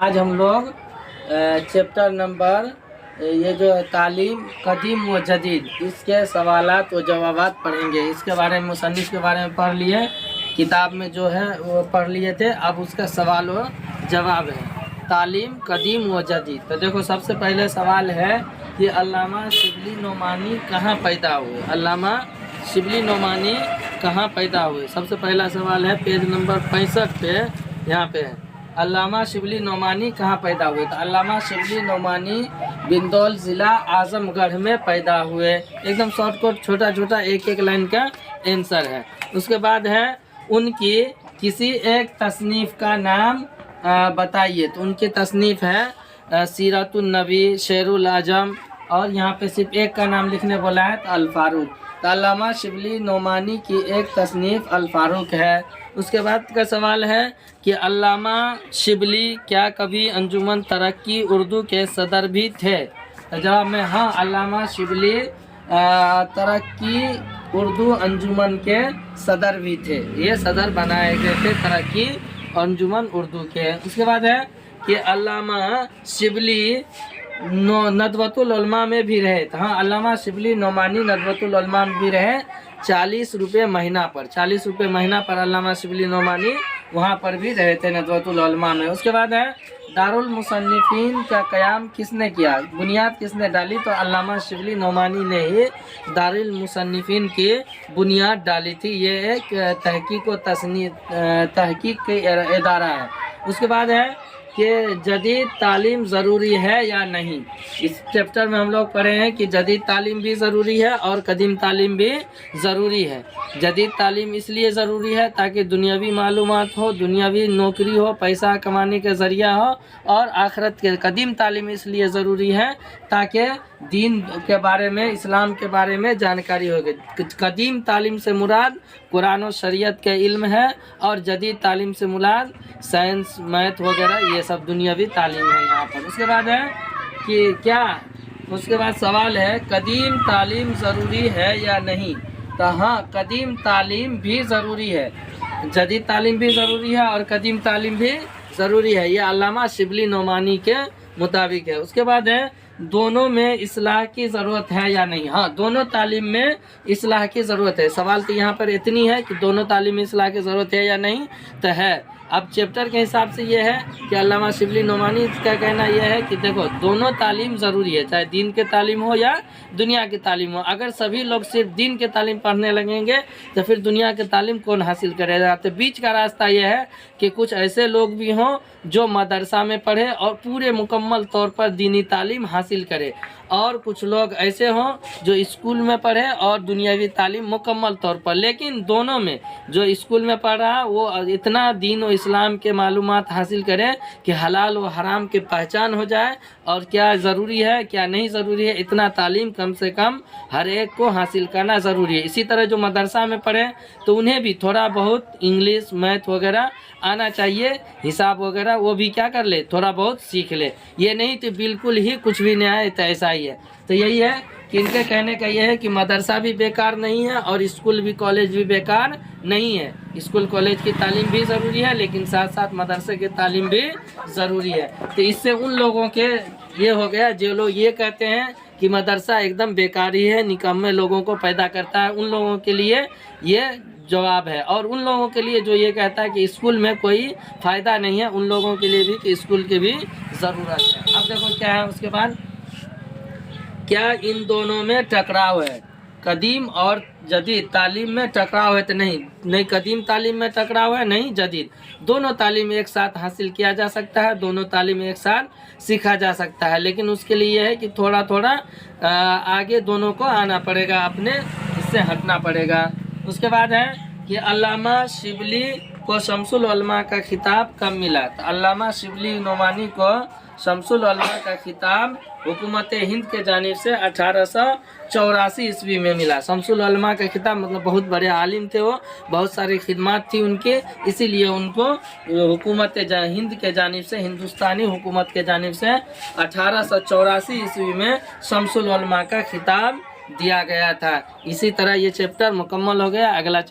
आज हम लोग चैप्टर नंबर ये जो तालीम कदीम व जदीद इसके सवालात व जवाबात पढ़ेंगे। इसके बारे में मुसन्निफ के बारे में पढ़ लिए, किताब में जो है वो पढ़ लिए थे। अब उसका सवाल व जवाब है तालीम कदीम व जदीद। तो देखो, सबसे पहले सवाल है कि अल्लामा शिबली नोमानी कहाँ पैदा हुए। अल्लामा शिबली नोमानी कहाँ पैदा हुए, सबसे पहला सवाल है। पेज नंबर 65 पे यहाँ पे है, अल्लामा शिबली नोमानी कहाँ पैदा हुए। तो अल्लामा शिबली नोमानी बिंदौल ज़िला आजमगढ़ में पैदा हुए। एकदम शॉर्टकट, छोटा छोटा एक एक लाइन का आंसर है। उसके बाद है उनकी किसी एक तसनीफ़ का नाम बताइए। तो उनकी तसनीफ़ है सीरतुन नबी, शेरुल आजम, और यहाँ पे सिर्फ एक का नाम लिखने बोला है, तो अल फारूक। तो अल्लामा शिबली नोमानी की एक तसनीफ़ अल फारूक है। उसके बाद का सवाल है कि अल्लामा शिबली क्या कभी अंजुमन तरक्की उर्दू के सदर भी थे। तो जवाब में हाँ, अल्लामा शिबली तरक्की उर्दू अंजुमन के सदर भी थे। ये सदर बनाए गए थे तरक्की अंजुमन उर्दू के। उसके बाद है कि अल्लामा शिबली नदवतुल उलमा में भी रहे। तो हाँ, अल्लामा शिबली नोमानी नदवतुल उलमा में भी रहे, 40 रुपये महीना पर। 40 रुपये महीना पर अल्लामा शिबली नोमानी वहाँ पर भी रहे थे, नदवतुल उलमा में। उसके बाद है दारुल मुसन्निफीन का क़याम किसने किया, बुनियाद किसने डाली। तो अल्लामा शिबली नोमानी ने ही दारुल मुसन्निफीन की बुनियाद डाली थी। ये एक तहकीक व तहकीक के इदारा है। उसके बाद है कि जदीद तालीम ज़रूरी है या नहीं। इस चैप्टर में हम लोग पढ़े हैं कि जदीद तालीम भी ज़रूरी है और कदीम तालीम भी ज़रूरी है। जदीद तालीम इसलिए ज़रूरी है ताकि दुनियावी मालूमात हो, दुनियावी नौकरी हो, पैसा कमाने के ज़रिया हो, और आखिरत के। कदीम तालीम इसलिए ज़रूरी है ताकि दीन के बारे में, इस्लाम के बारे में जानकारी होगी। कदीम तालीम से मुराद कुरान और शरीयत के इल्म है, और जदीद तालीम से मुराद साइंस, मैथ वगैरह, ये सब दुनियावी तालीम है यहाँ पर। उसके बाद है कि क्या, उसके बाद सवाल है कदीम तालीम ज़रूरी है या नहीं। तो हाँ, कदीम तालीम भी ज़रूरी है, जदीद तालीम भी ज़रूरी है और कदीम तालीम भी ज़रूरी है। ये अल्लामा शिबली नोमानी के मुताबिक है। उसके बाद है दोनों में इस्लाह की ज़रूरत है या नहीं। हाँ, दोनों तालीम में इस्लाह की ज़रूरत है। सवाल तो यहाँ पर इतनी है कि दोनों तालीम में इस्लाह की ज़रूरत है या नहीं, तो है। अब चैप्टर के हिसाब से ये है कि अल्लामा शिबली नोमानी का कहना यह है कि देखो, दोनों तालीम ज़रूरी है, चाहे दीन के तालीम हो या दुनिया की तालीम हो। अगर सभी लोग सिर्फ दीन के तालीम पढ़ने लगेंगे तो फिर दुनिया के तालीम कौन हासिल करेगा। तो बीच का रास्ता यह है कि कुछ ऐसे लोग भी हों जो मदरसा में पढ़े और पूरे मुकम्मल तौर पर दीनी तालीम हासिल करे, और कुछ लोग ऐसे हों जो स्कूल में पढ़े और दुनियावी तालीम मुकम्मल तौर पर। लेकिन दोनों में जो स्कूल में पढ़ रहा वो इतना दीन और इस्लाम के मालूमात हासिल करे कि हलाल व हराम की पहचान हो जाए, और क्या ज़रूरी है क्या नहीं ज़रूरी है, इतना तालीम कम से कम हर एक को हासिल करना ज़रूरी है। इसी तरह जो मदरसा में पढ़े तो उन्हें भी थोड़ा बहुत इंग्लिश, मैथ वगैरह आना चाहिए, हिसाब वगैरह वो भी क्या कर ले, थोड़ा बहुत सीख ले। ये नहीं तो बिल्कुल ही कुछ भी नहीं आए, तो ऐसा ही है। तो यही है कि इनके कहने का यह है कि मदरसा भी बेकार नहीं है और स्कूल भी, कॉलेज भी बेकार नहीं है। स्कूल कॉलेज की तालीम भी ज़रूरी है, लेकिन साथ साथ मदरसे की तालीम भी ज़रूरी है। तो इससे उन लोगों के ये हो गया जो लोग ये कहते हैं कि मदरसा एकदम बेकार ही है, निकम्मे लोगों को पैदा करता है, उन लोगों के लिए ये जवाब है। और उन लोगों के लिए जो ये कहता है कि स्कूल में कोई फ़ायदा नहीं है, उन लोगों के लिए भी कि स्कूल की भी ज़रूरत है। अब देखो क्या है उसके बाद, क्या इन दोनों में टकराव है, कदीम और जदीद तालीम में टकराव है। तो नहीं, कदीम तालीम में टकराव है, नहीं जदीद। दोनों तालीम एक साथ हासिल किया जा सकता है, दोनों तालीम एक साथ सीखा जा सकता है, लेकिन उसके लिए यह है कि थोड़ा थोड़ा आगे दोनों को आना पड़ेगा, अपने इससे हटना पड़ेगा। उसके बाद है कि अल्लामा शिबली को शमसुल उलमा का खिताब कब मिला। तो अल्लामा शिबली नोमानी को शमसुल उलमा का खिताब हुकूमत हिंद के जानिब से 1884 ईस्वी में मिला। शमसुल उलमा का खिताब मतलब बहुत बड़े आलिम थे वो, बहुत सारी खिदमत थी उनके, इसीलिए उनको हुकूमत हिंद के जानिब से, हिंदुस्तानी हुकूमत के जानिब से 1884 ईस्वी में शमसुल उलमा का खिताब दिया गया था। इसी तरह ये चैप्टर मुकम्मल हो गया। अगला